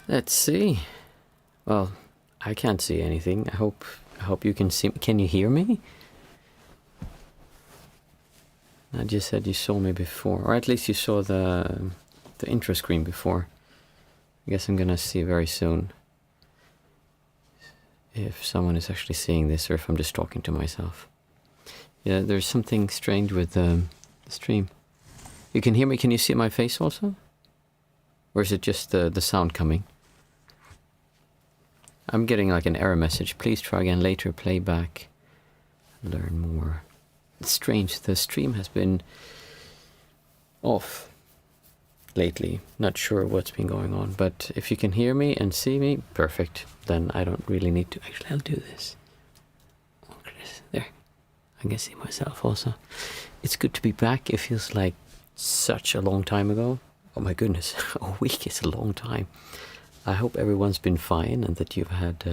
Let's see. Well, I can't see anything. I hope you can see. Can you hear me? I just said you saw me before, or at least you saw the intro screen before. I guess I'm gonna see very soon if someone is actually seeing this or if I'm just talking to myself. Yeah, there's something strange with the stream. You can hear me. Can you see my face also? Or is it just the sound coming? I'm getting like an error message. Please try again later. Playback. Learn more. It's strange. The stream has been off lately. Not sure what's been going on. But if you can hear me and see me, perfect. Then I don't really need to. Actually, I'll do this. There. I can see myself also. It's good to be back. It feels like such a long time ago. Oh my goodness. A week is a long time. I hope everyone's been fine and that you've had,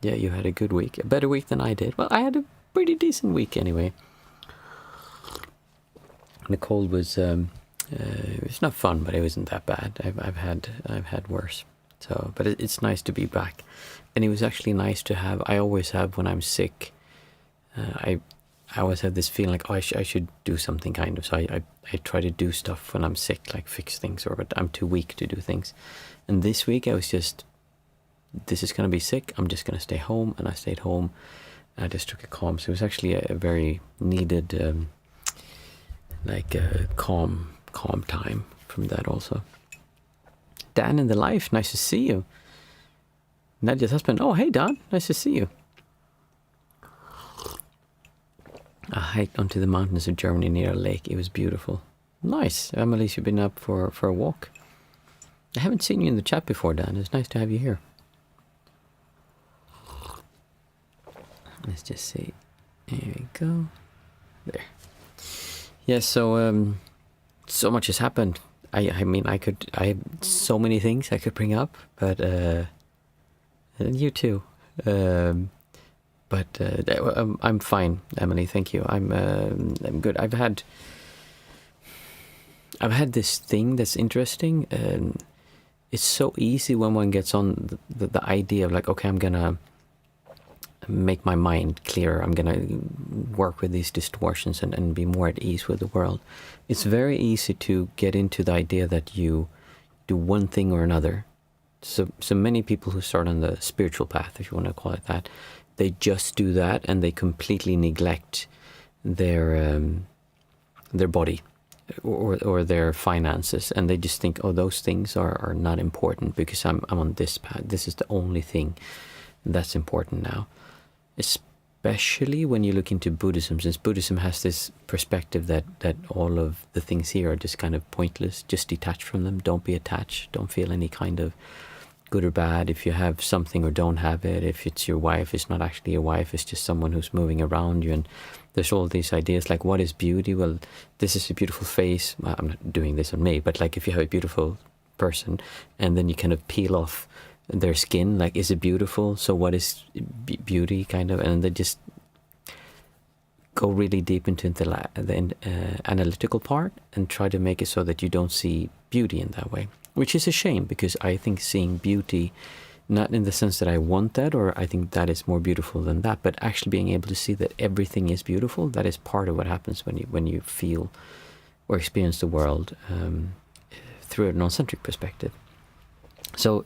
you had a good week. A better week than I did. Well, I had a pretty decent week anyway. The cold was, it was not fun, but it wasn't that bad. I've had worse. So, but it's nice to be back. And it was actually nice to have, I always have when I'm sick, I always have this feeling like, oh, I should do something kind of. So I try to do stuff when I'm sick, like fix things, but I'm too weak to do things. And this week I was just, this is going to be sick. I'm just going to stay home. And I stayed home. I just took a calm. So it was actually a very needed, calm time from that also. Dan in the life, nice to see you. Nadia's husband, oh, hey, Dan, nice to see you. I hiked onto the mountains of Germany near a lake. It was beautiful. Nice. Emily, you've been up for a walk. I haven't seen you in the chat before, Dan. It's nice to have you here. Let's just see. Here we go. There. Yeah, so so much has happened. I mean, I have so many things I could bring up, but you too. But I'm fine, Emily. Thank you. I'm good. I've had this thing that's interesting. It's so easy when one gets on the idea of like, okay, I'm gonna make my mind clearer. I'm gonna work with these distortions and be more at ease with the world. It's very easy to get into the idea that you do one thing or another. So many people who start on the spiritual path, if you want to call it that, they just do that and they completely neglect their body or their finances, and they just think, oh, those things are not important because I'm on this path. This is the only thing that's important now. Especially when you look into Buddhism, since Buddhism has this perspective that all of the things here are just kind of pointless. Just detach from them. Don't be attached. Don't feel any kind of good or bad. If you have something or don't have it, if it's your wife, it's not actually your wife, it's just someone who's moving around you. And there's all these ideas like, what is beauty? Well, this is a beautiful face. Well, I'm not doing this on me, but like if you have a beautiful person and then you kind of peel off their skin, like, is it beautiful? So what is beauty, kind of? And they just go really deep into the analytical part and try to make it so that you don't see beauty in that way. Which is a shame, because I think seeing beauty, not in the sense that I want that or I think that is more beautiful than that, but actually being able to see that everything is beautiful, that is part of what happens when you feel or experience the world through a non-centric perspective. So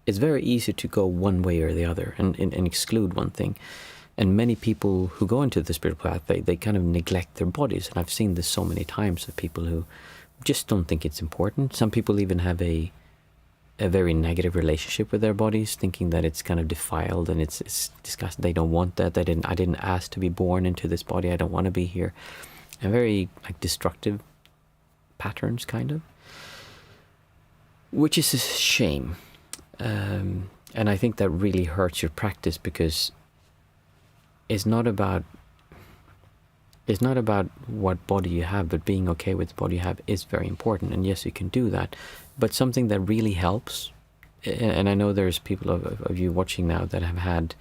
it's very easy to go one way or the other and exclude one thing. And many people who go into the spiritual path, they kind of neglect their bodies. And I've seen this so many times of people who just don't think it's important. Some people even have a very negative relationship with their bodies, thinking that it's kind of defiled and it's disgusting. They don't want that. I didn't ask to be born into this body. I don't want to be here. And very like destructive patterns, kind of, which is a shame. And I think that really hurts your practice, because it's not about what body you have, but being okay with the body you have is very important. And yes, you can do that. But something that really helps, and I know there's people of you watching now that have had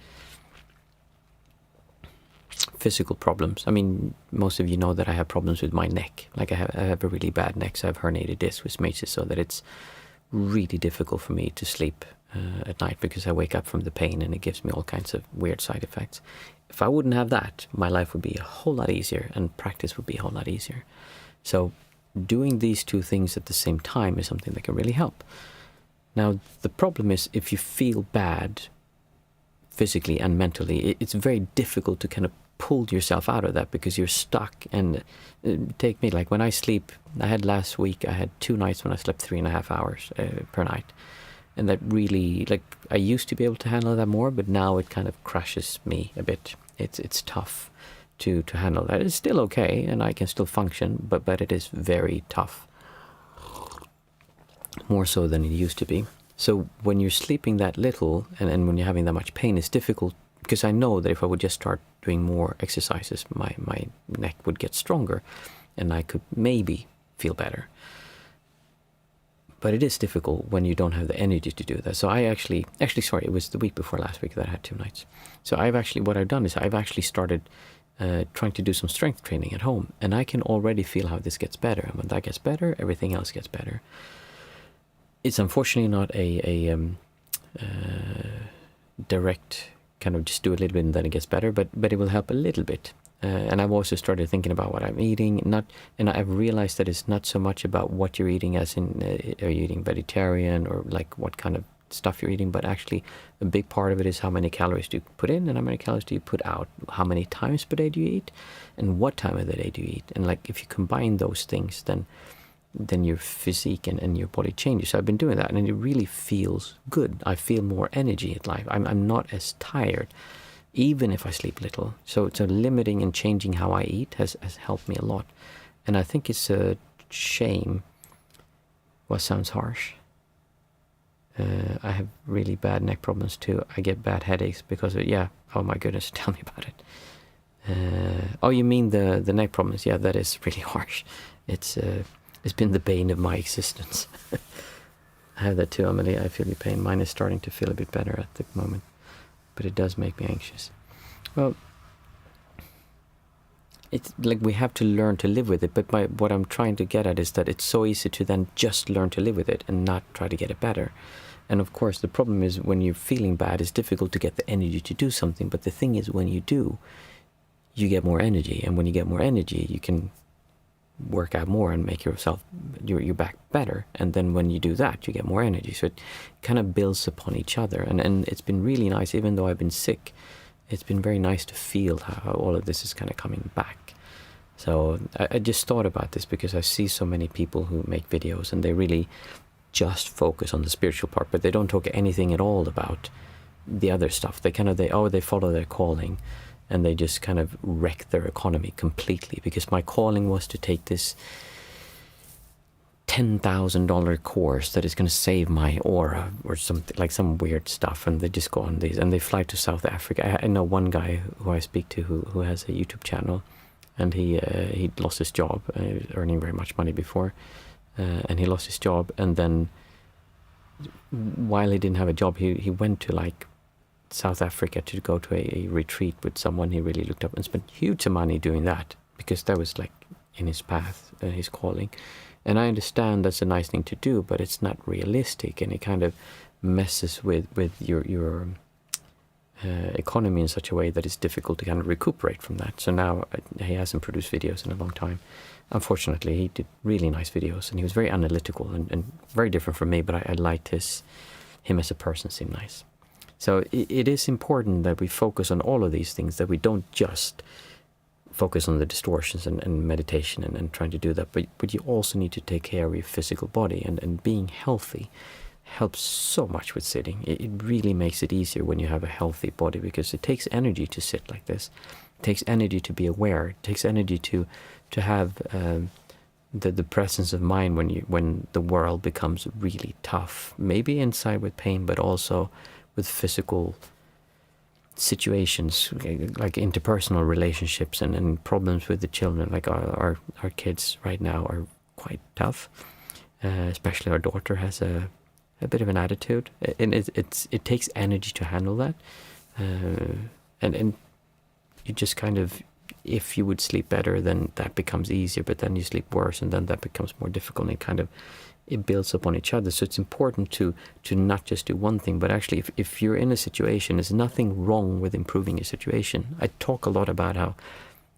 physical problems. I mean, most of you know that I have problems with my neck. Like I have a really bad neck, so I have herniated disc, which makes it so that it's really difficult for me to sleep at night because I wake up from the pain and it gives me all kinds of weird side effects. If I wouldn't have that, my life would be a whole lot easier and practice would be a whole lot easier. So doing these two things at the same time is something that can really help. Now, the problem is if you feel bad physically and mentally, it's very difficult to kind of pull yourself out of that because you're stuck. And take me, like when I sleep, I had last week, I had 2 nights when I slept 3.5 hours per night. And that really, like, I used to be able to handle that more, but now it kind of crushes me a bit. It's tough to handle that. It's still okay, and I can still function, but it is very tough. More so than it used to be. So when you're sleeping that little, and when you're having that much pain, it's difficult, because I know that if I would just start doing more exercises, my neck would get stronger, and I could maybe feel better. But it is difficult when you don't have the energy to do that. So I actually, sorry, it was the week before last week that I had 2 nights. So what I've done is I've actually started trying to do some strength training at home. And I can already feel how this gets better. And when that gets better, everything else gets better. It's unfortunately not a direct kind of just do a little bit and then it gets better, but it will help a little bit. And I've also started thinking about what I'm eating, and I've realized that it's not so much about what you're eating, as in are you eating vegetarian or like what kind of stuff you're eating, but actually a big part of it is how many calories do you put in and how many calories do you put out, how many times per day do you eat, and what time of the day do you eat. And like if you combine those things, then your physique and your body changes. So I've been doing that, and it really feels good. I feel more energy at life. I'm not as tired, even if I sleep little. So limiting and changing how I eat has helped me a lot. And I think it's a shame. What sounds harsh? I have really bad neck problems too. I get bad headaches because of it. Yeah. Oh my goodness, tell me about it. Oh, you mean the neck problems? Yeah, that is really harsh. It's been the bane of my existence. I have that too, Amelie. I feel your pain. Mine is starting to feel a bit better at the moment, but it does make me anxious. Well, it's like we have to learn to live with it, but what I'm trying to get at is that it's so easy to then just learn to live with it and not try to get it better. And of course, the problem is when you're feeling bad, it's difficult to get the energy to do something. But the thing is, when you do, you get more energy. And when you get more energy, you can work out more and make your back better. And then when you do that, you get more energy. So it kind of builds upon each other. And it's been really nice, even though I've been sick, it's been very nice to feel how all of this is kind of coming back. So I just thought about this because I see so many people who make videos and they really just focus on the spiritual part, but they don't talk anything at all about the other stuff. They follow their calling, and they just kind of wreck their economy completely. Because my calling was to take this $10,000 course that is going to save my aura or something, like some weird stuff, and they just go on these and they fly to South Africa. I know one guy who I speak to who has a YouTube channel, and he lost his job, earning very much money before, and he lost his job, and then while he didn't have a job, he went to like South Africa to go to a retreat with someone he really looked up, and spent huge money doing that because that was like in his path, his calling. And I understand that's a nice thing to do, but it's not realistic, and it kind of messes with your economy in such a way that it's difficult to kind of recuperate from that. So now he hasn't produced videos in a long time. Unfortunately, he did really nice videos, and he was very analytical and very different from me, but I liked him as a person, seemed nice. So it is important that we focus on all of these things, that we don't just focus on the distortions and meditation and trying to do that, but you also need to take care of your physical body, and being healthy helps so much with sitting. It really makes it easier when you have a healthy body, because it takes energy to sit like this. It takes energy to be aware. It takes energy to have the presence of mind when the world becomes really tough, maybe inside with pain, but also with physical situations like interpersonal relationships and problems with the children. Like our kids right now are quite tough, especially our daughter has a bit of an attitude, and it takes energy to handle that, and you just kind of, if you would sleep better, then that becomes easier, but then you sleep worse, and then that becomes more difficult, and it builds upon each other. So it's important to not just do one thing, but actually if you're in a situation, there's nothing wrong with improving your situation. I talk a lot about how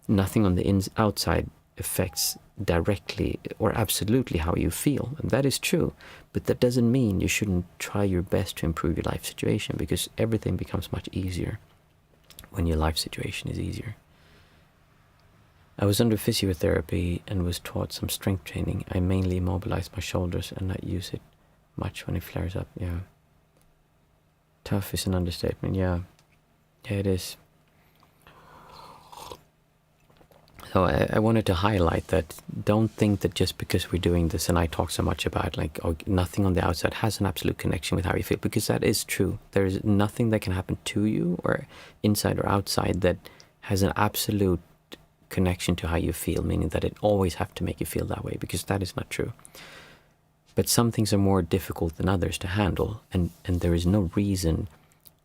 nothing on the outside affects directly or absolutely how you feel, and that is true, but that doesn't mean you shouldn't try your best to improve your life situation, because everything becomes much easier when your life situation is easier. I was under physiotherapy and was taught some strength training. I mainly immobilize my shoulders and not use it much when it flares up. Yeah. Tough is an understatement. Yeah. Yeah, it is. So I wanted to highlight that don't think that just because we're doing this, and I talk so much about like nothing on the outside has an absolute connection with how you feel, because that is true. There is nothing that can happen to you or inside or outside that has an absolute connection to how you feel, meaning that it always have to make you feel that way, because that is not true. But some things are more difficult than others to handle, and there is no reason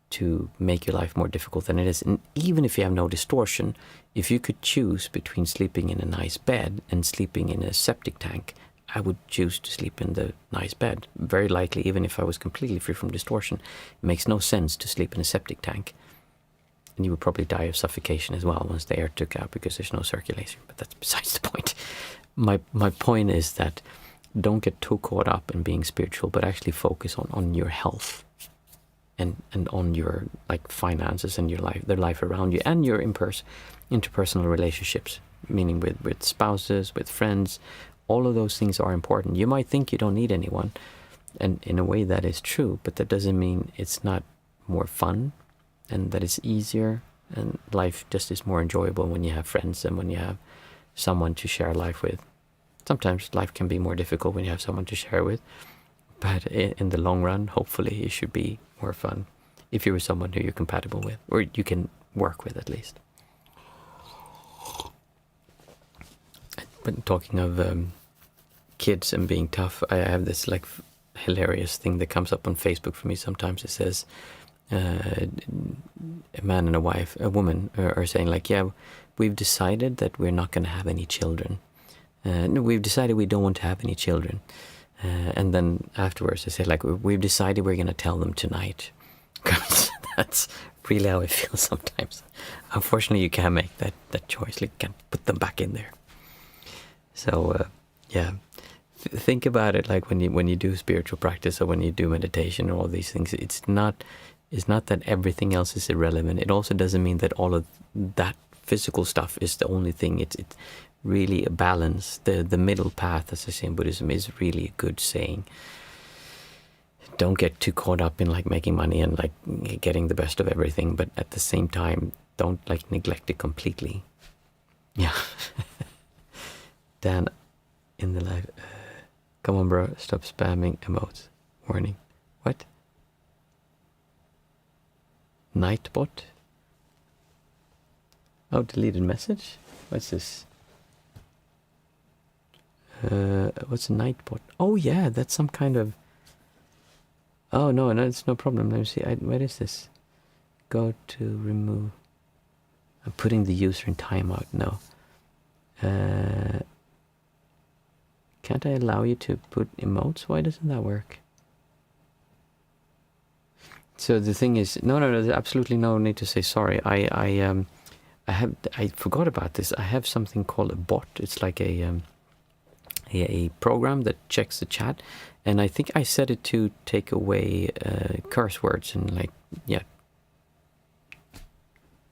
to make your life more difficult than it is. And even if you have no distortion, if you could choose between sleeping in a nice bed and sleeping in a septic tank, I would choose to sleep in the nice bed. Very likely, even if I was completely free from distortion, it makes no sense to sleep in a septic tank. And you would probably die of suffocation as well once the air took out, because there's no circulation. But that's besides the point. My point is that don't get too caught up in being spiritual, but actually focus on your health and on your like finances and your life, the life around you, and your interpersonal relationships, meaning with spouses, with friends. All of those things are important. You might think you don't need anyone, and in a way that is true, but that doesn't mean it's not more fun and that it's easier, and life just is more enjoyable when you have friends and when you have someone to share life with. Sometimes life can be more difficult when you have someone to share with, but in the long run, hopefully it should be more fun if you're with someone who you're compatible with, or you can work with at least. But talking of kids and being tough, I have this like hilarious thing that comes up on Facebook for me sometimes. It says a man and a woman are saying like, yeah, we've decided that we're not going to have any children. No, we've decided we don't want to have any children. And then afterwards they say like, we've decided we're going to tell them tonight. That's really how I feel sometimes. Unfortunately, you can't make that choice. You can't put them back in there. So yeah, think about it like when you do spiritual practice or when you do meditation or all these things. It's not that everything else is irrelevant. It also doesn't mean that all of that physical stuff is the only thing. It's really a balance. The middle path, as I say in Buddhism, is really a good saying. Don't get too caught up in like making money and like getting the best of everything, but at the same time, don't like neglect it completely. Yeah. Dan in the live. Come on, bro. Stop spamming emotes. Warning. What? Nightbot? Oh, deleted message? What's this? What's a Nightbot? Oh yeah, that's some kind of... Oh no, it's no problem. Let me see. Where is this? Go to remove. I'm putting the user in timeout. No. Can't I allow you to put emotes? Why doesn't that work? So the thing is, no, there's absolutely no need to say sorry. I forgot about this. I have something called a bot. It's like a program that checks the chat, and I think I set it to take away curse words and like, yeah,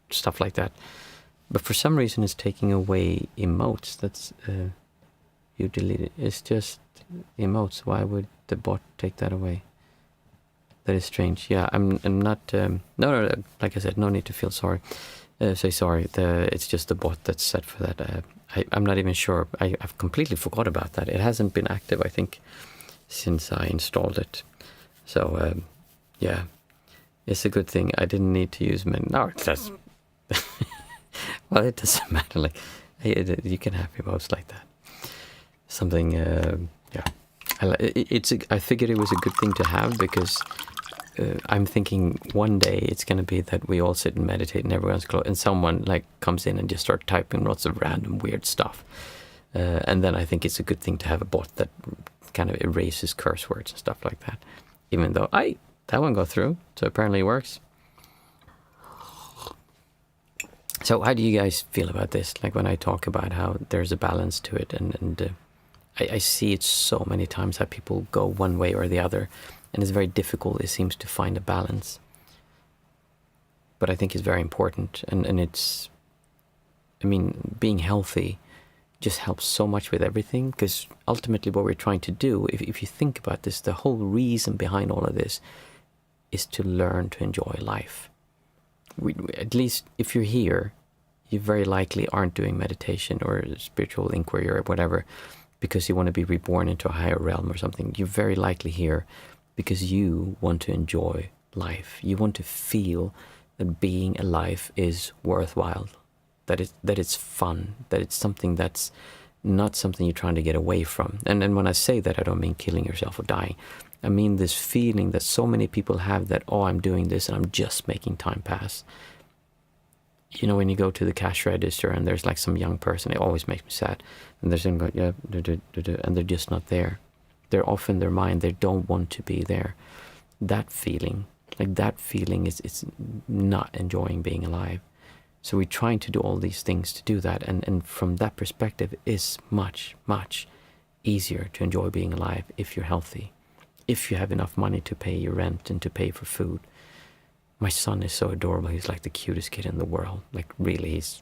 stuff like that. But for some reason it's taking away emotes. That's you delete it. It's just emotes. Why would the bot take that away? That is strange. Yeah, I'm not. No. Like I said, no need to feel sorry. Say sorry. It's just the bot that's set for that. I'm not even sure. I've completely forgot about that. It hasn't been active, I think, since I installed it. So yeah, it's a good thing. I didn't need to use No, that's. Well, it doesn't matter. Like, you can have emotes like that. Something. Yeah. I figured it was a good thing to have because I'm thinking one day it's going to be that we all sit and meditate and everyone's close, and someone like comes in and just start typing lots of random weird stuff. And then I think it's a good thing to have a bot that kind of erases curse words and stuff like that. Even though that one got through, so apparently it works. So how do you guys feel about this? Like when I talk about how there's a balance to it, and I see it so many times how people go one way or the other, and it's very difficult, it seems, to find a balance. But I think it's very important, and it's, I mean, being healthy just helps so much with everything, because ultimately what we're trying to do, if you think about this, the whole reason behind all of this is to learn to enjoy life. At least if you're here, you very likely aren't doing meditation or spiritual inquiry or whatever because you want to be reborn into a higher realm or something. You're very likely here because you want to enjoy life. You want to feel that being alive is worthwhile, that it's fun, that it's something that's not something you're trying to get away from. And when I say that, I don't mean killing yourself or dying. I mean this feeling that so many people have that, oh, I'm doing this and I'm just making time pass. You know, when you go to the cash register and there's like some young person, it always makes me sad. And they're saying, yeah, and they're just not there. They're off in their mind. They don't want to be there. That feeling is it's not enjoying being alive. So we're trying to do all these things to do that. And from that perspective, it's much, much easier to enjoy being alive if you're healthy. If you have enough money to pay your rent and to pay for food. My son is so adorable. He's like the cutest kid in the world. Like really, he's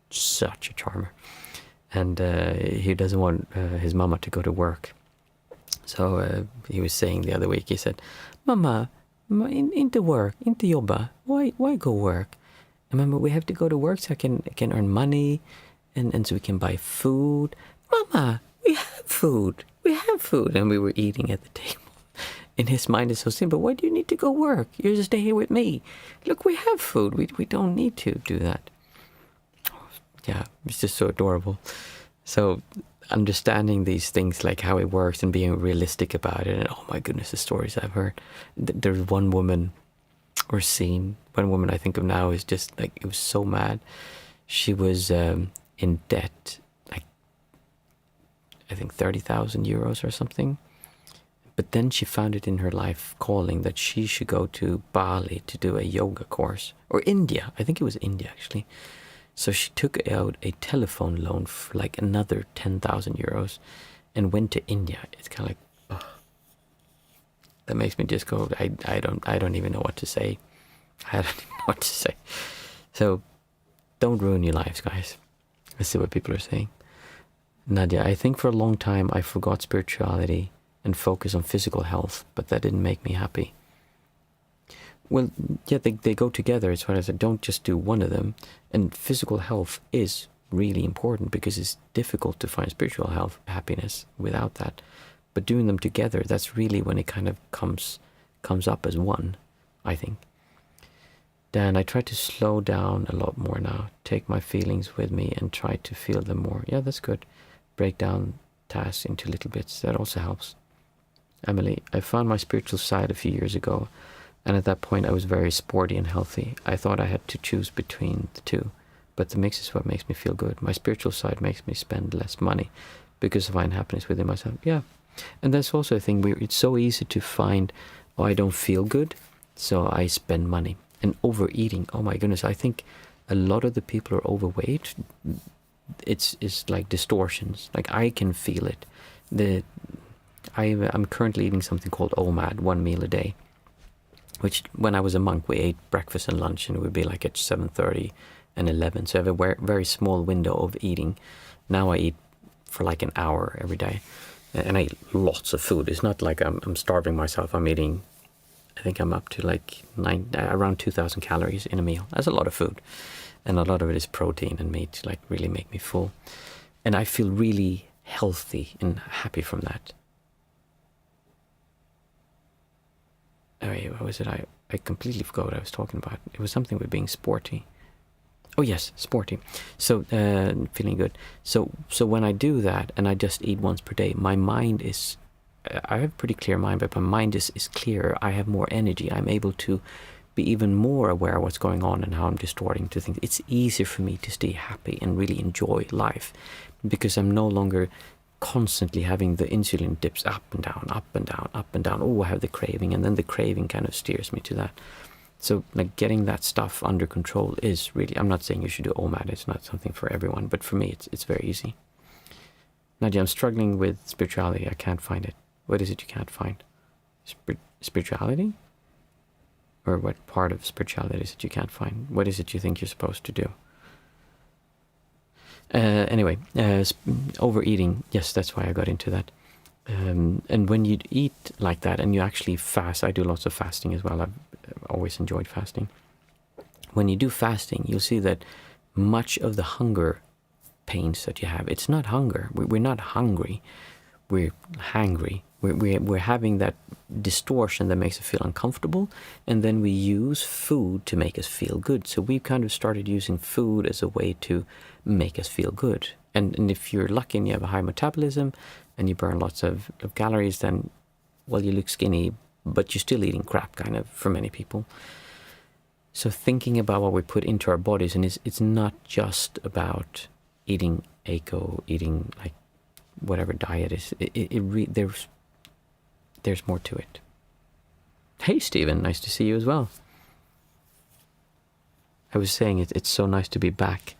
such a charmer. And he doesn't want his mama to go to work. So he was saying the other week, he said, Mama, into work, into jobba. Why go work? And Mama, we have to go to work so I can earn money and so we can buy food. Mama, we have food. We have food. And we were eating at the table. In his mind is so simple. Why do you need to go work? You just stay here with me. Look, we have food. We don't need to do that. Yeah, it's just so adorable. So understanding these things, like how it works and being realistic about it. And oh my goodness, the stories I've heard. There's one woman I think of now is just like, it was so mad. She was in debt, like I think 30,000 euros or something. But then she found it in her life calling that she should go to Bali to do a yoga course. Or India. I think it was India, actually. So she took out a telephone loan for like another 10,000 euros and went to India. It's kind of like, oh, that makes me just go, I don't even know what to say. I don't even know what to say. So don't ruin your lives, guys. Let's see what people are saying. Nadia, I think for a long time I forgot spirituality and focus on physical health, but that didn't make me happy. Well, yeah, they go together. It's what I said. Don't just do one of them. And physical health is really important because it's difficult to find spiritual health, happiness without that. But doing them together, that's really when it kind of comes up as one, I think. Dan, I try to slow down a lot more now. Take my feelings with me and try to feel them more. Yeah, that's good. Break down tasks into little bits. That also helps. Emily, I found my spiritual side a few years ago, and at that point I was very sporty and healthy. I thought I had to choose between the two, but the mix is what makes me feel good. My spiritual side makes me spend less money because I find happiness within myself. Yeah, and that's also a thing where it's so easy to find, oh, I don't feel good, so I spend money. And overeating, oh my goodness, I think a lot of the people are overweight. It's like distortions. Like I can feel it. I'm currently eating something called OMAD, 1 meal a day, which when I was a monk, we ate breakfast and lunch, and it would be like at 7:30 and 11. So I have a very small window of eating. Now I eat for like an hour every day, and I eat lots of food. It's not like I'm starving myself. I'm eating, I think I'm up to like around 2,000 calories in a meal. That's a lot of food, and a lot of it is protein and meat to like really make me full. And I feel really healthy and happy from that. Oh, what was it? I completely forgot what I was talking about. It was something with being sporty. Oh yes, sporty. So feeling good. So when I do that and I just eat once per day, my mind is, I have a pretty clear mind, but my mind is clearer. I have more energy. I'm able to be even more aware of what's going on and how I'm distorting to things. It's easier for me to stay happy and really enjoy life because I'm no longer constantly having the insulin dips up and down, up and down, up and down. Oh, I have the craving, and then the craving kind of steers me to that. So like getting that stuff under control is really, I'm not saying you should do OMAD, it's not something for everyone, but for me it's very easy. Nadia, I'm struggling with spirituality, I can't find it. What is it you can't find? Spirituality? Or what part of spirituality is it you can't find? What is it you think you're supposed to do? Anyway, overeating, yes, that's why I got into that. And when you eat like that and you actually fast, I do lots of fasting as well. I've always enjoyed fasting. When you do fasting, you'll see that much of the hunger pains that you have, it's not hunger. We're not hungry. We're hangry. We're having that distortion that makes us feel uncomfortable, and then we use food to make us feel good. So we've kind of started using food as a way to make us feel good. And if you're lucky and you have a high metabolism and you burn lots of calories, then, well, you look skinny, but you're still eating crap, kind of, for many people. So thinking about what we put into our bodies, and it's not just about eating ACO, eating like whatever diet is. There's more to it. Hey, Stephen, nice to see you as well. I was saying it's so nice to be back.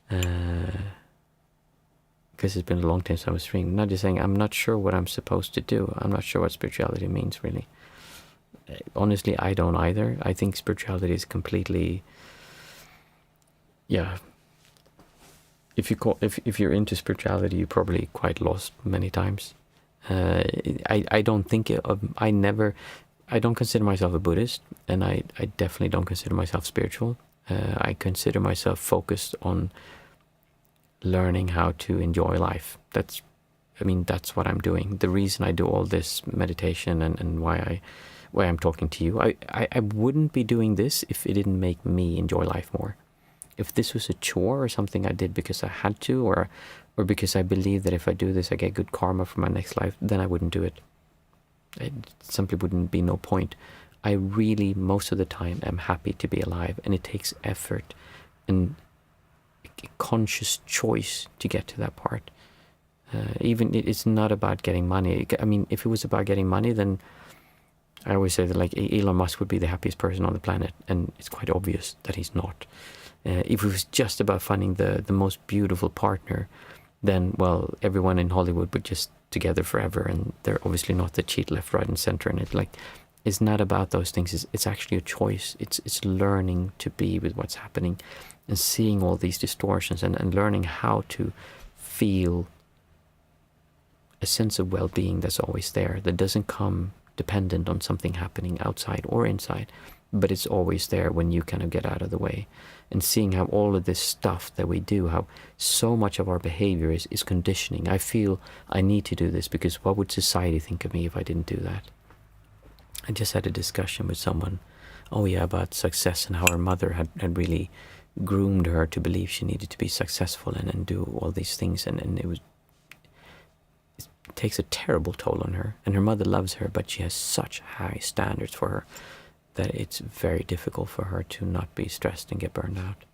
Because it's been a long time since I was streaming. Not just saying, I'm not sure what I'm supposed to do. I'm not sure what spirituality means, really. Honestly, I don't either. I think spirituality is completely, yeah. If you're into spirituality, you're probably quite lost many times. I don't think I don't consider myself a Buddhist, and I definitely don't consider myself spiritual. I consider myself focused on learning how to enjoy life. That's what I'm doing. The reason I do all this meditation and why I'm talking to you, I wouldn't be doing this if it didn't make me enjoy life more. If this was a chore or something I did because I had to, or because I believe that if I do this I get good karma for my next life, then I wouldn't do it. It simply wouldn't be no point. I really, most of the time, am happy to be alive, and it takes effort and a conscious choice to get to that part. Even it's not about getting money. I mean, if it was about getting money, then I always say that like Elon Musk would be the happiest person on the planet, and it's quite obvious that he's not. If it was just about finding the most beautiful partner, then, well, everyone in Hollywood would just together forever, and they're obviously not the cheat left, right, and center. And it's not about those things. It's actually a choice. It's learning to be with what's happening, and seeing all these distortions, and learning how to feel a sense of well-being that's always there, that doesn't come dependent on something happening outside or inside, but it's always there when you kind of get out of the way. And seeing how all of this stuff that we do, how so much of our behavior is conditioning. I feel I need to do this because what would society think of me if I didn't do that? I just had a discussion with someone, about success, and how her mother had really groomed her to believe she needed to be successful and do all these things, and it takes a terrible toll on her. And her mother loves her, but she has such high standards for her that it's very difficult for her to not be stressed and get burned out.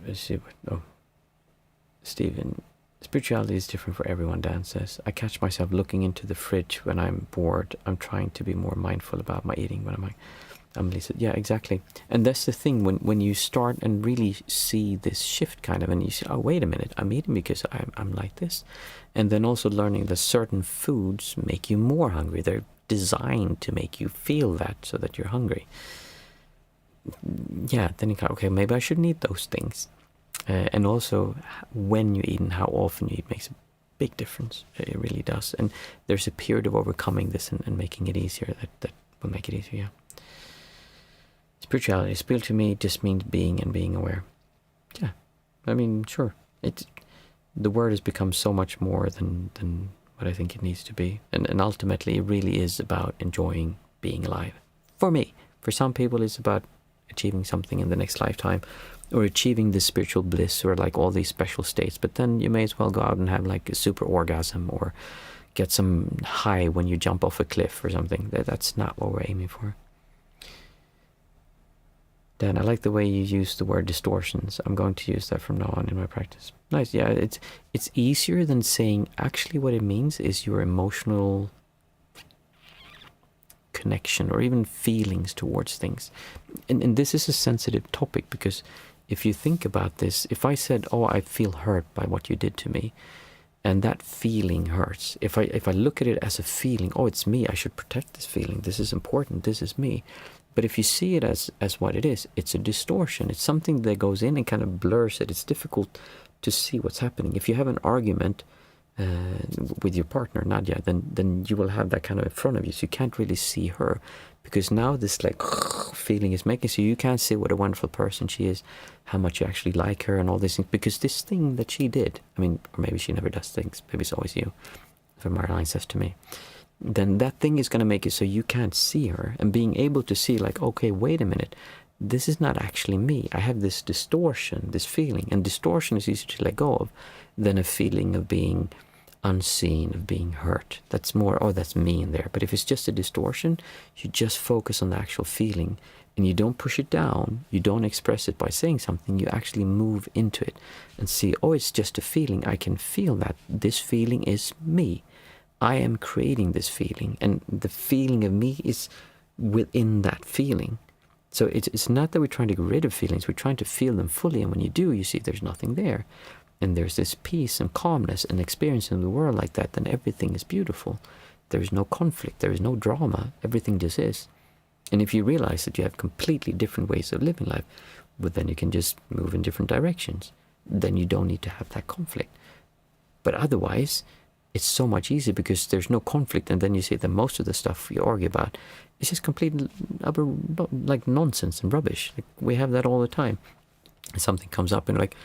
Let's see Stephen, spirituality is different for everyone, Dan says. I catch myself looking into the fridge when I'm bored. I'm trying to be more mindful about my eating when I'm Lisa. Yeah, exactly. And that's the thing, when you start and really see this shift kind of, and you say, oh, wait a minute, I'm eating because I'm like this. And then also learning that certain foods make you more hungry. They're designed to make you feel that, so that you're hungry. Yeah, then you go, okay, maybe I shouldn't eat those things. And also when you eat and how often you eat makes a big difference. It really does. And there's a period of overcoming this and making it easier that will make it easier, yeah. Spirituality. Spiritual to me just means being and being aware. Yeah, I mean, sure. The word has become so much more than what I think it needs to be. And ultimately, it really is about enjoying being alive. For me. For some people, it's about achieving something in the next lifetime, or achieving this spiritual bliss, or like all these special states. But then you may as well go out and have like a super orgasm, or get some high when you jump off a cliff or something. That's not what we're aiming for. Dan, I like the way you use the word distortions. I'm going to use that from now on in my practice. Nice. Yeah, it's easier than saying actually what it means is your emotional connection or even feelings towards things. And this is a sensitive topic because if you think about this, if I said, oh, I feel hurt by what you did to me, and that feeling hurts. If I look at it as a feeling, oh, it's me, I should protect this feeling, this is important, this is me. But if you see it as what it is, it's a distortion. It's something that goes in and kind of blurs it. It's difficult to see what's happening. If you have an argument with your partner, Nadia, then you will have that kind of in front of you. So you can't really see her because now this like feeling is making so you can't see what a wonderful person she is, how much you actually like her and all these things. Because this thing that she did, I mean, or maybe she never does things. Maybe it's always you, if Marilyn says to me. Then that thing is going to make it so you can't see her. And being able to see like, okay, wait a minute, this is not actually me. I have this distortion, this feeling. And distortion is easier to let go of than a feeling of being unseen, of being hurt. That's more, oh, that's me in there. But if it's just a distortion, you just focus on the actual feeling. And you don't push it down. You don't express it by saying something. You actually move into it and see, oh, it's just a feeling. I can feel that. This feeling is me. I am creating this feeling, and the feeling of me is within that feeling. So it's not that we're trying to get rid of feelings, we're trying to feel them fully, and when you do, you see there's nothing there. And there's this peace and calmness and experience in the world like that, then everything is beautiful. There is no conflict, there is no drama, everything just is. And if you realize that you have completely different ways of living life, but then you can just move in different directions, then you don't need to have that conflict. But otherwise, it's so much easier because there's no conflict, and then you see that most of the stuff you argue about is just complete like nonsense and rubbish. Like we have that all the time. Something comes up and like,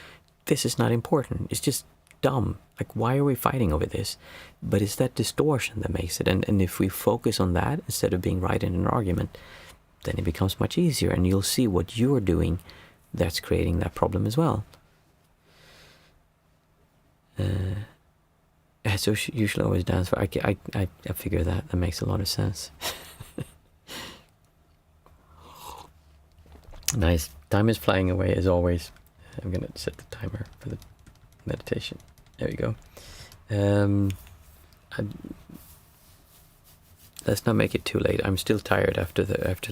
this is not important. It's just dumb. Like, why are we fighting over this? But it's that distortion that makes it. And if we focus on that instead of being right in an argument, then it becomes much easier, and you'll see what you're doing that's creating that problem as well. So usually always dance for. I figure that makes a lot of sense. Nice. Time is flying away as always. I'm gonna set the timer for the meditation. There you go. Let's not make it too late. I'm still tired after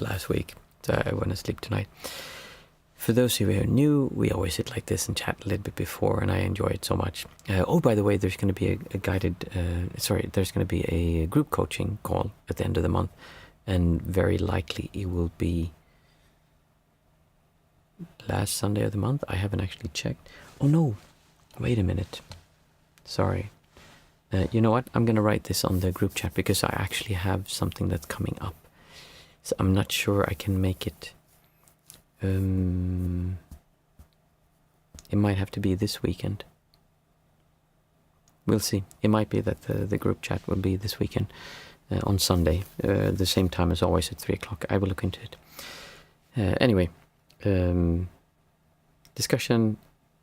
last week, so I want to sleep tonight. For those of you who are new, we always sit like this and chat a little bit before, and I enjoy it so much. Oh, by the way, there's going to be there's going to be a group coaching call at the end of the month, and very likely it will be last Sunday of the month. I haven't actually checked. Oh no, wait a minute. Sorry. You know what? I'm going to write this on the group chat because I actually have something that's coming up. So I'm not sure I can make it. It might have to be this weekend. We'll see. It might be that the group chat will be this weekend on Sunday, the same time as always at 3 o'clock. I will look into it. Anyway, discussion.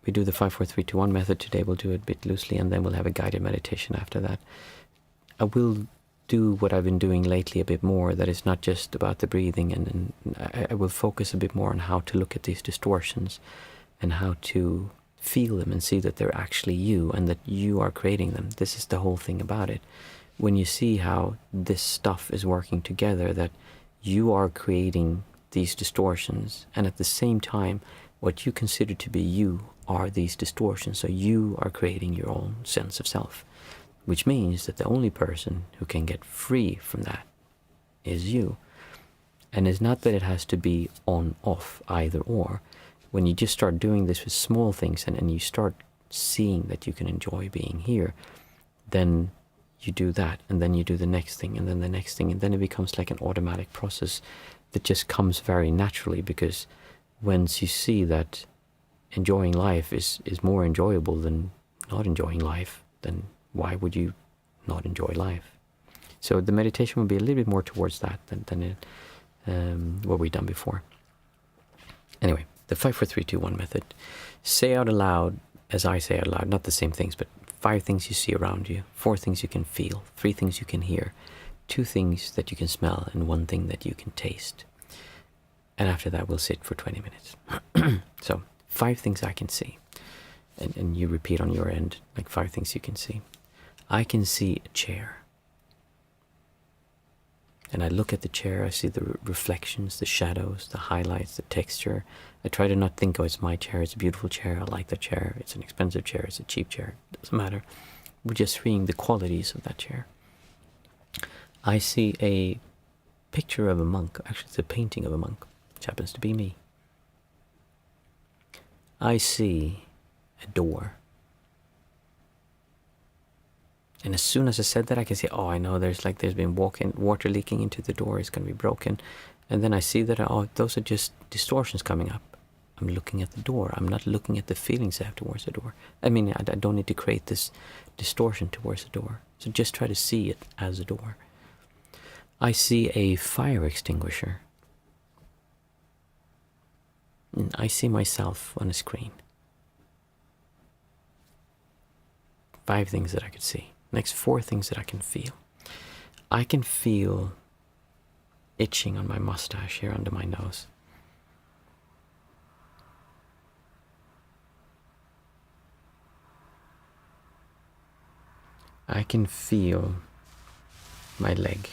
We do the 5, 4, 3, 2, 1 method. Today we'll do it a bit loosely, and then we'll have a guided meditation after that. I will do what I've been doing lately a bit more, that is not just about the breathing, and I will focus a bit more on how to look at these distortions and how to feel them and see that they're actually you and that you are creating them. This is the whole thing about it. When you see how this stuff is working together, that you are creating these distortions, and at the same time what you consider to be you are these distortions, so you are creating your own sense of self. Which means that the only person who can get free from that is you. And it's not that it has to be on, off, either or. When you just start doing this with small things and you start seeing that you can enjoy being here, then you do that, and then you do the next thing, and then the next thing, and then it becomes like an automatic process that just comes very naturally, because once you see that enjoying life is more enjoyable than not enjoying life, then why would you not enjoy life? So the meditation will be a little bit more towards that than what we've done before. Anyway, the 5, 4, 3, 2, 1 method. Say out aloud, as I say out loud, not the same things, but 5 things you see around you, 4 things you can feel, 3 things you can hear, 2 things that you can smell, and 1 thing that you can taste. And after that, we'll sit for 20 minutes. So 5 things I can see. And you repeat on your end, like 5 things you can see. I can see a chair. And I look at the chair, I see the reflections, the shadows, the highlights, the texture. I try to not think, oh, it's my chair, it's a beautiful chair, I like the chair, it's an expensive chair, it's a cheap chair. It doesn't matter. We're just seeing the qualities of that chair. I see a picture of a monk. Actually, it's a painting of a monk, which happens to be me. I see a door. And as soon as I said that, I can see, oh, I know there's been water leaking into the door, it's going to be broken. And then I see that, oh, those are just distortions coming up. I'm looking at the door. I'm not looking at the feelings I have towards the door. I mean, I don't need to create this distortion towards the door. So just try to see it as a door. I see a fire extinguisher. And I see myself on a screen. 5 things that I could see. Next, 4 things that I can feel. I can feel itching on my mustache here under my nose. I can feel my leg.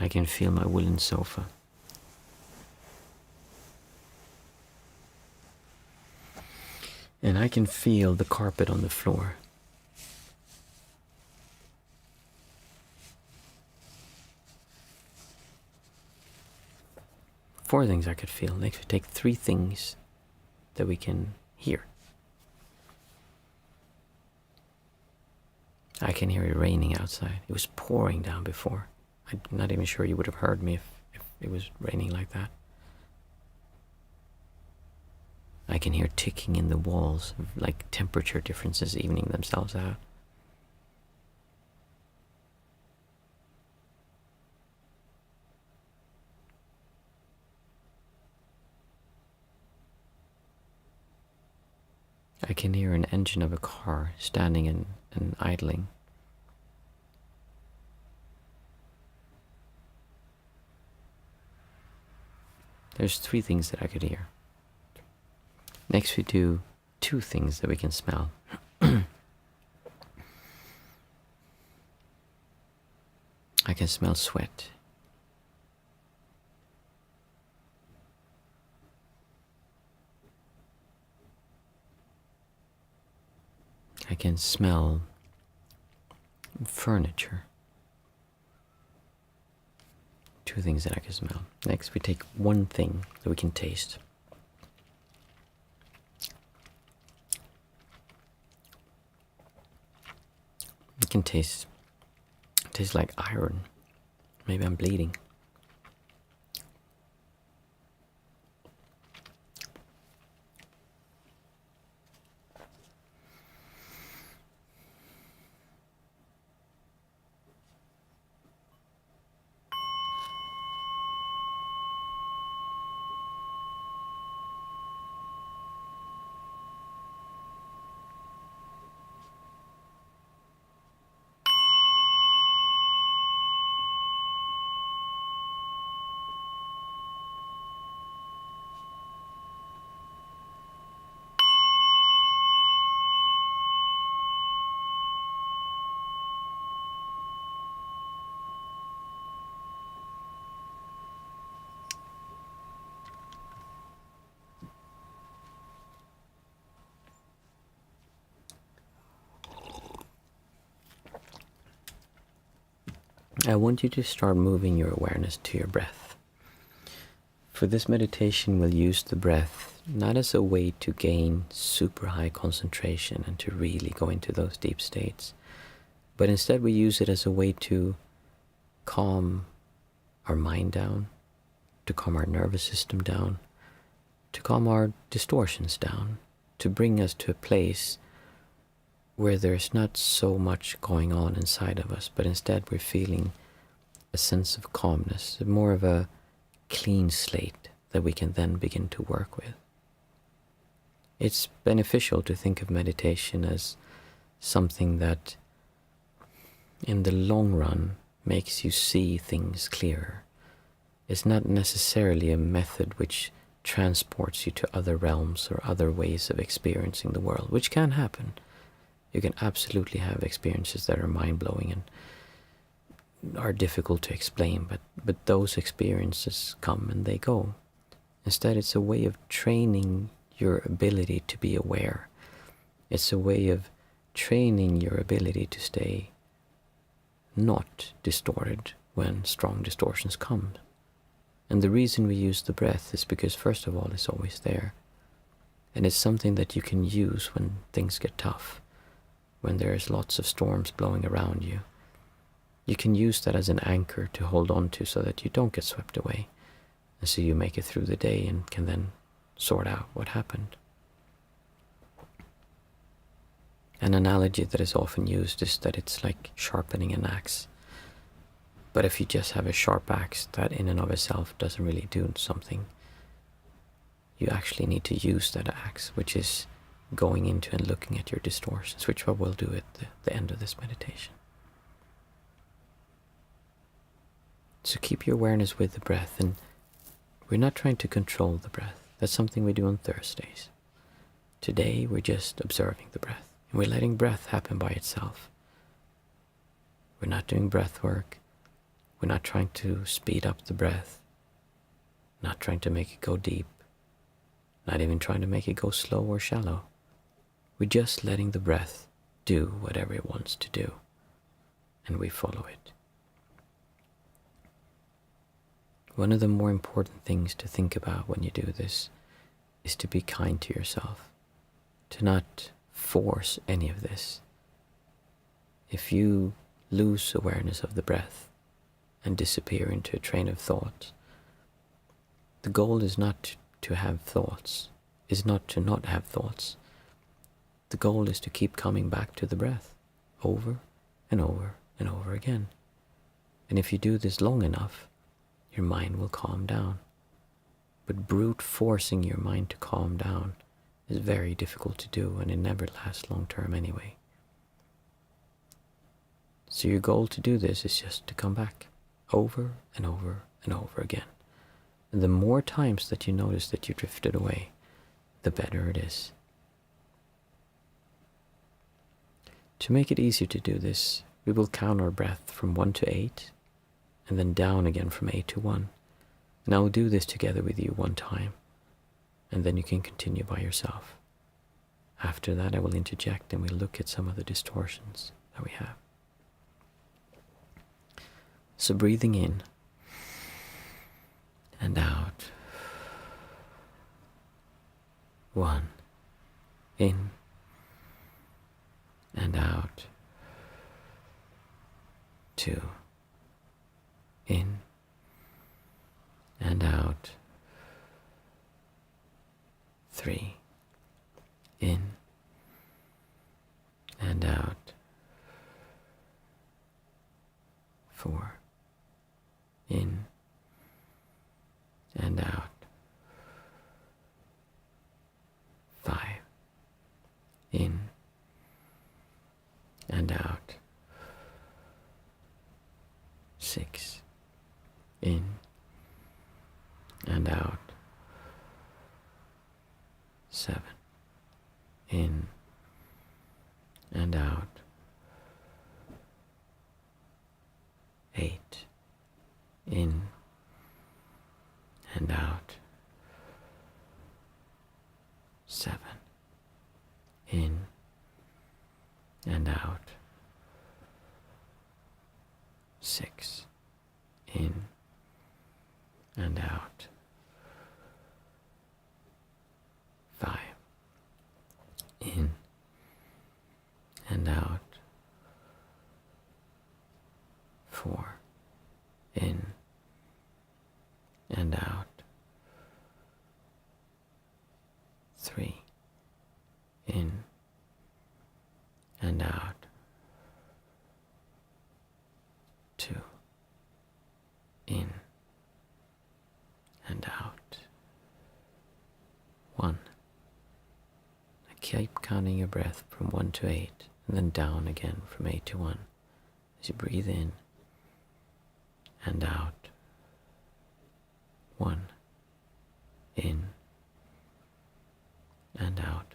I can feel my woolen sofa. And I can feel the carpet on the floor. Four things I could feel. Next we take 3 things that we can hear. I can hear it raining outside. It was pouring down before. I'm not even sure you would have heard me if it was raining like that. I can hear ticking in the walls, like temperature differences evening themselves out. I can hear an engine of a car standing and idling. There's 3 things that I could hear. Next we do 2 things that we can smell. I can smell sweat. I can smell furniture. 2 things that I can smell. Next we take 1 thing that we can taste. It can taste like iron. Maybe I'm bleeding. I want you to start moving your awareness to your breath. For this meditation, we'll use the breath not as a way to gain super high concentration and to really go into those deep states, but instead we use it as a way to calm our mind down, to calm our nervous system down, to calm our distortions down, to bring us to a place where there's not so much going on inside of us, but instead we're feeling a sense of calmness, more of a clean slate that we can then begin to work with. It's beneficial to think of meditation as something that in the long run makes you see things clearer. It's not necessarily a method which transports you to other realms or other ways of experiencing the world, which can happen. You can absolutely have experiences that are mind-blowing and are difficult to explain, but those experiences come and they go. Instead, it's a way of training your ability to be aware. It's a way of training your ability to stay not distorted when strong distortions come. And the reason we use the breath is because, first of all, it's always there. And it's something that you can use when things get tough, when there's lots of storms blowing around you. You can use that as an anchor to hold on to so that you don't get swept away. And so you make it through the day and can then sort out what happened. An analogy that is often used is that it's like sharpening an axe. But if you just have a sharp axe, that in and of itself doesn't really do something. You actually need to use that axe, which is going into and looking at your distortions, which I will do at the end of this meditation. So keep your awareness with the breath, and we're not trying to control the breath. That's something we do on Thursdays. Today we're just observing the breath, and we're letting breath happen by itself. We're not doing breath work. We're not trying to speed up the breath, not trying to make it go deep, not even trying to make it go slow or shallow. We're just letting the breath do whatever it wants to do, and we follow it. One of the more important things to think about when you do this is to be kind to yourself, to not force any of this. If you lose awareness of the breath and disappear into a train of thought, the goal is not to have thoughts, is not to not have thoughts. The goal is to keep coming back to the breath over and over and over again. And if you do this long enough, your mind will calm down. But brute forcing your mind to calm down is very difficult to do, and it never lasts long term anyway. So your goal to do this is just to come back over and over and over again. And the more times that you notice that you drifted away, the better it is. To make it easier to do this, we will count our breath from 1 to 8, and then down again from 8 to 1. And I will do this together with you one time, and then you can continue by yourself. After that, I will interject and we'll look at some of the distortions that we have. So breathing in and out. 1. In and out. 2. In and out. 3. In and out. 4. In and out. 5. In and out. 6. In and out. 7. In and out. 8. In and out. 7. In and out. 6. In and out. 5. In and out. 4. In and out. 3. In and out. 2. In and out. 1. Now keep counting your breath from 1 to 8, and then down again from 8 to 1. As you breathe in and out. 1. In and out.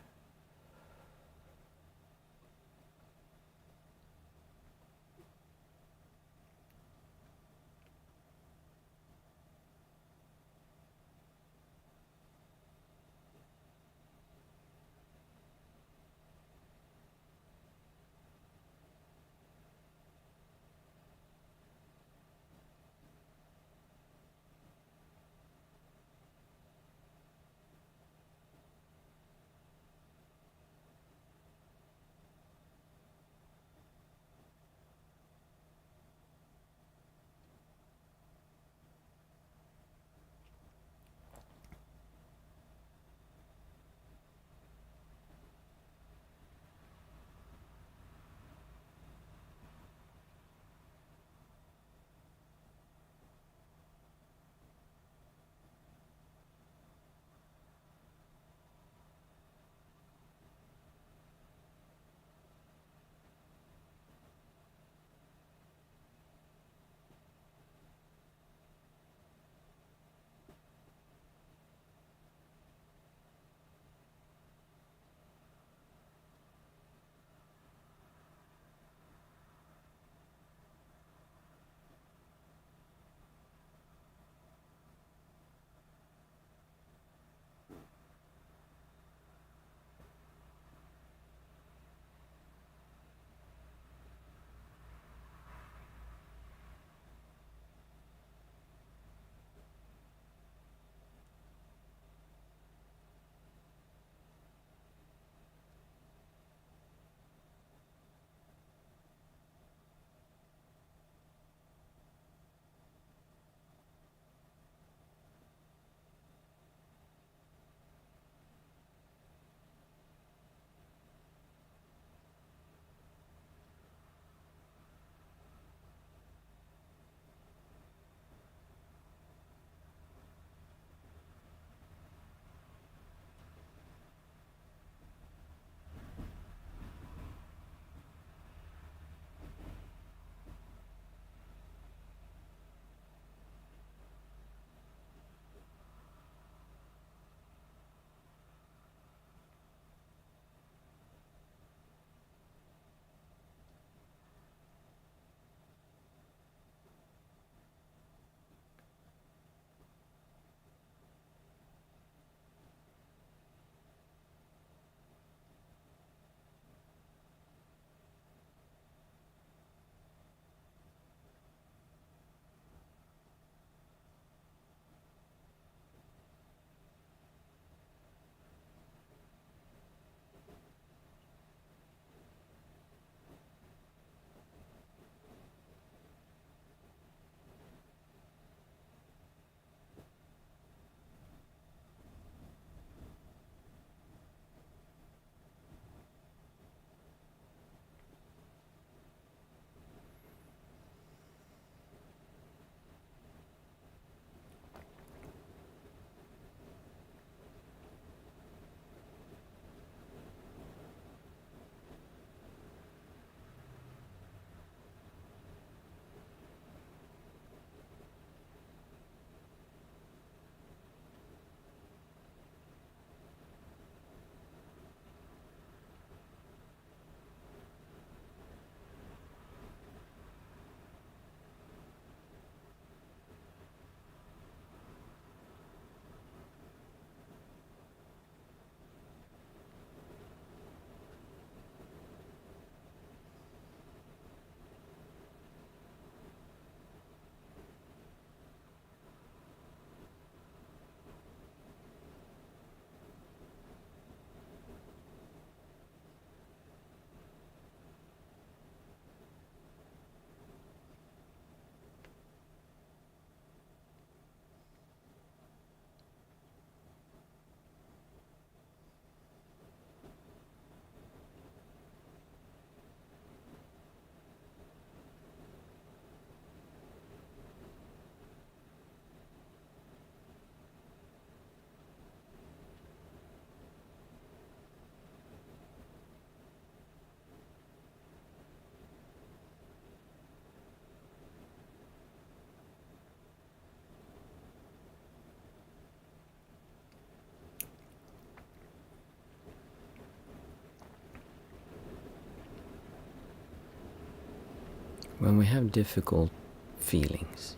When we have difficult feelings,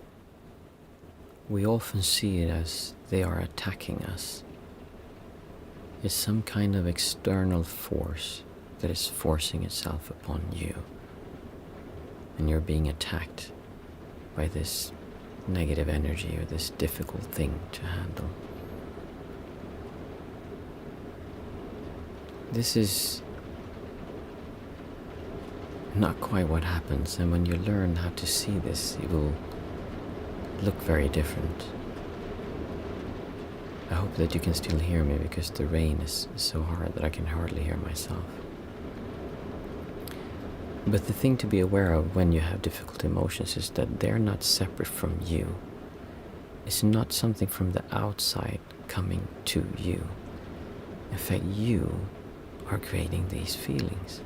we often see it as they are attacking us. It's some kind of external force that is forcing itself upon you, and you're being attacked by this negative energy or this difficult thing to handle. This is not quite what happens, and when you learn how to see this, it will look very different. I hope that you can still hear me, because the rain is so hard that I can hardly hear myself. But the thing to be aware of when you have difficult emotions is that they're not separate from you. It's not something from the outside coming to you. In fact, you are creating these feelings.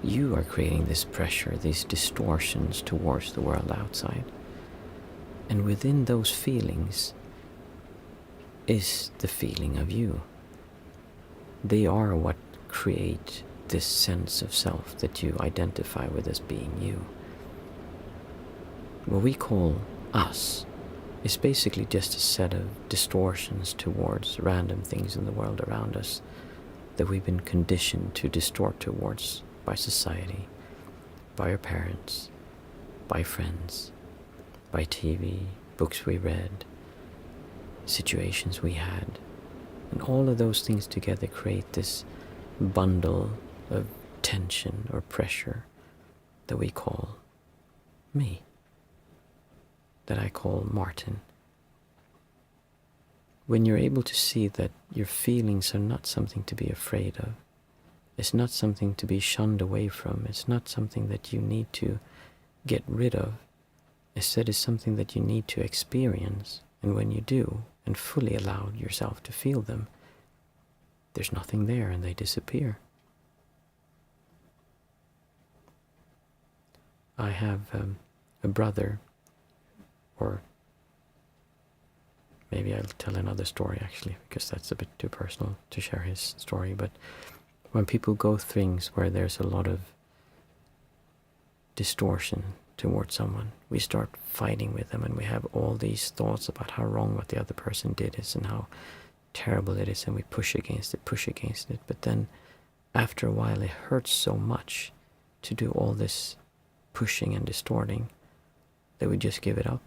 You are creating this pressure, these distortions towards the world outside. And within those feelings is the feeling of you. They are what create this sense of self that you identify with as being you. What we call us is basically just a set of distortions towards random things in the world around us that we've been conditioned to distort towards by society, by our parents, by friends, by TV, books we read, situations we had. And all of those things together create this bundle of tension or pressure that we call me, that I call Martin. When you're able to see that your feelings are not something to be afraid of, it's not something to be shunned away from, it's not something that you need to get rid of, instead it's something that you need to experience, and when you do, and fully allow yourself to feel them, there's nothing there and they disappear. I have a brother, or maybe I'll tell another story actually, because that's a bit too personal to share his story, but when people go through things where there's a lot of distortion towards someone, we start fighting with them, and we have all these thoughts about how wrong what the other person did is and how terrible it is, and we push against it, but then after a while it hurts so much to do all this pushing and distorting that we just give it up.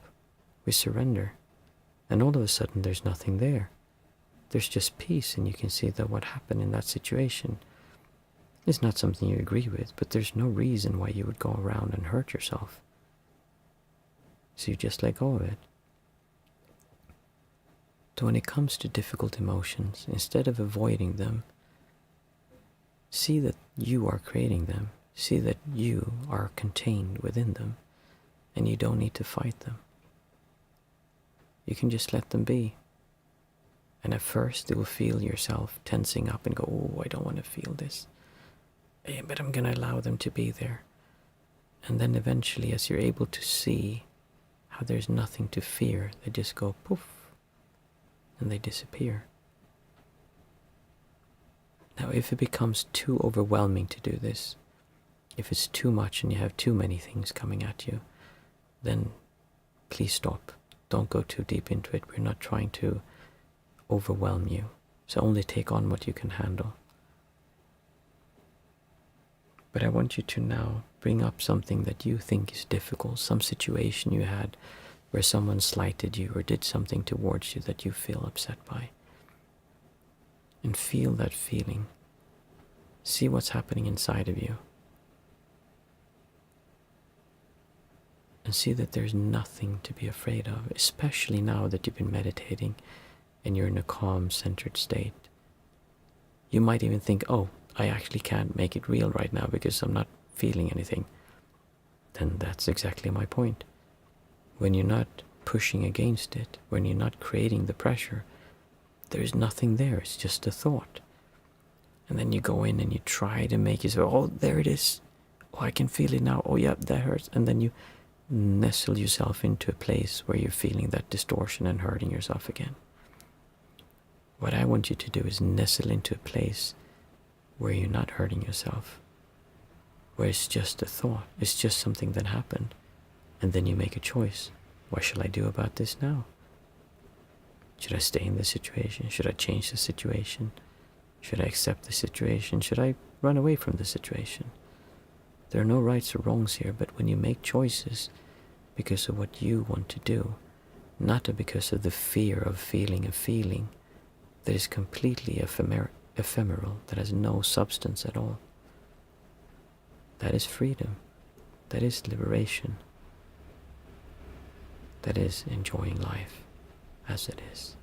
We surrender, and all of a sudden there's nothing there. There's just peace, and you can see that what happened in that situation is not something you agree with, but there's no reason why you would go around and hurt yourself. So you just let go of it. So when it comes to difficult emotions, instead of avoiding them, see that you are creating them. See that you are contained within them, and you don't need to fight them. You can just let them be. And at first you will feel yourself tensing up and go, oh, I don't want to feel this. But I'm going to allow them to be there. And then eventually, as you're able to see how there's nothing to fear, they just go poof, and they disappear. Now, if it becomes too overwhelming to do this, if it's too much and you have too many things coming at you, then please stop. Don't go too deep into it. We're not trying to overwhelm you. So only take on what you can handle. But I want you to now bring up something that you think is difficult, some situation you had where someone slighted you or did something towards you that you feel upset by. And feel that feeling. See what's happening inside of you. And see that there's nothing to be afraid of, especially now that you've been meditating and you're in a calm, centered state. You might even think, oh, I actually can't make it real right now because I'm not feeling anything. Then that's exactly my point. When you're not pushing against it, when you're not creating the pressure, there's nothing there, it's just a thought. And then you go in and you try to make it so, oh, there it is. Oh, I can feel it now. Oh, yeah, that hurts. And then you nestle yourself into a place where you're feeling that distortion and hurting yourself again. What I want you to do is nestle into a place where you're not hurting yourself, where it's just a thought, it's just something that happened, and then you make a choice. What shall I do about this now? Should I stay in this situation? Should I change the situation? Should I accept the situation? Should I run away from the situation? There are no rights or wrongs here, but when you make choices because of what you want to do, not because of the fear of feeling a feeling that is completely ephemeral, that has no substance at all, that is freedom, that is liberation, that is enjoying life as it is.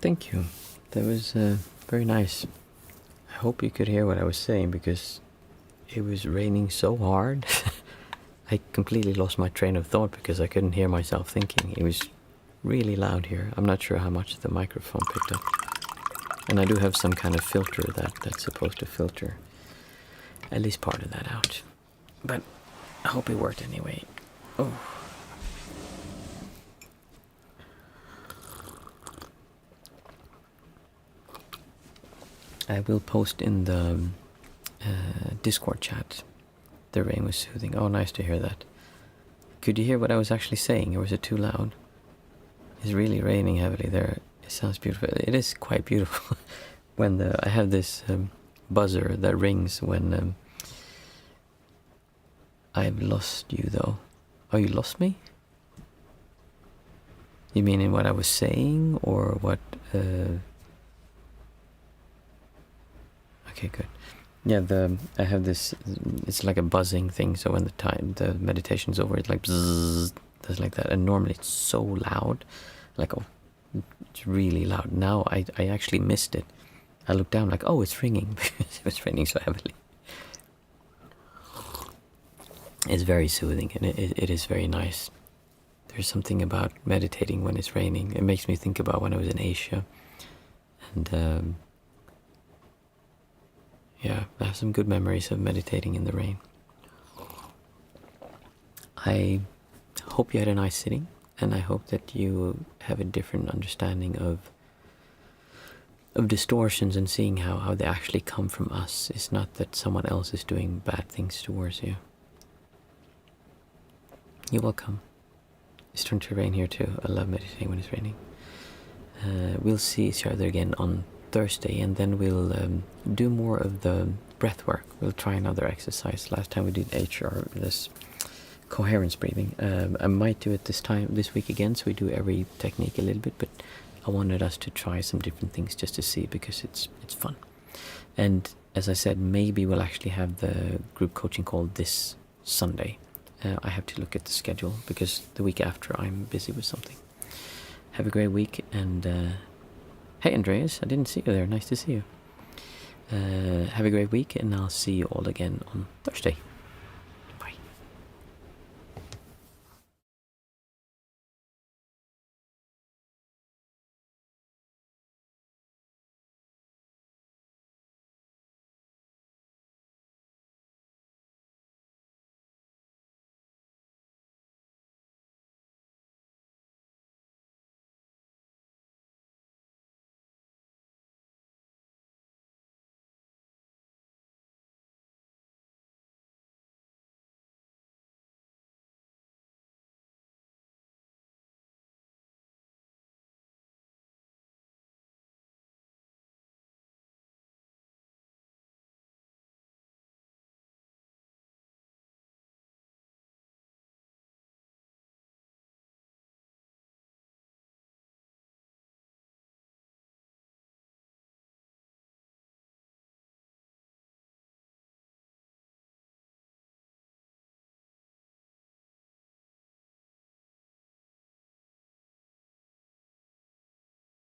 Thank you. That was very nice. I hope you could hear what I was saying, because it was raining so hard. I completely lost my train of thought because I couldn't hear myself thinking. It was really loud here. I'm not sure how much the microphone picked up. And I do have some kind of filter that's supposed to filter at least part of that out. But I hope it worked anyway. Oh. I will post in the Discord chat. The rain was soothing. Oh, nice to hear that. Could you hear what I was actually saying, or was it too loud? It's really raining heavily there. It sounds beautiful. It is quite beautiful. When I have this buzzer that rings when I've lost you, though. Oh, you lost me? You mean in what I was saying, or what? Okay, good. Yeah, I have this. It's like a buzzing thing. So when the meditation's over, it's like bzzz, does like that. And normally it's so loud, like oh, it's really loud. Now I actually missed it. I looked down like, oh, it's ringing because it was raining so heavily. It's very soothing, and it is very nice. There's something about meditating when it's raining. It makes me think about when I was in Asia, and yeah, I have some good memories of meditating in the rain. I hope you had a nice sitting, and I hope that you have a different understanding of distortions and seeing how they actually come from us. It's not that someone else is doing bad things towards you. You're welcome. It's starting to rain here too. I love meditating when it's raining. We'll see each other again on Thursday, and then we'll do more of the breath work. We'll try another exercise. Last time we did HR, this coherence breathing. I might do it this week again, so we do every technique a little bit, but I wanted us to try some different things just to see, because it's fun. And as I said, maybe we'll actually have the group coaching call this Sunday. I have to look at the schedule, because the week after I'm busy with something. Have a great week, and hey Andreas, I didn't see you there. Nice to see you. Have a great week, and I'll see you all again on Thursday.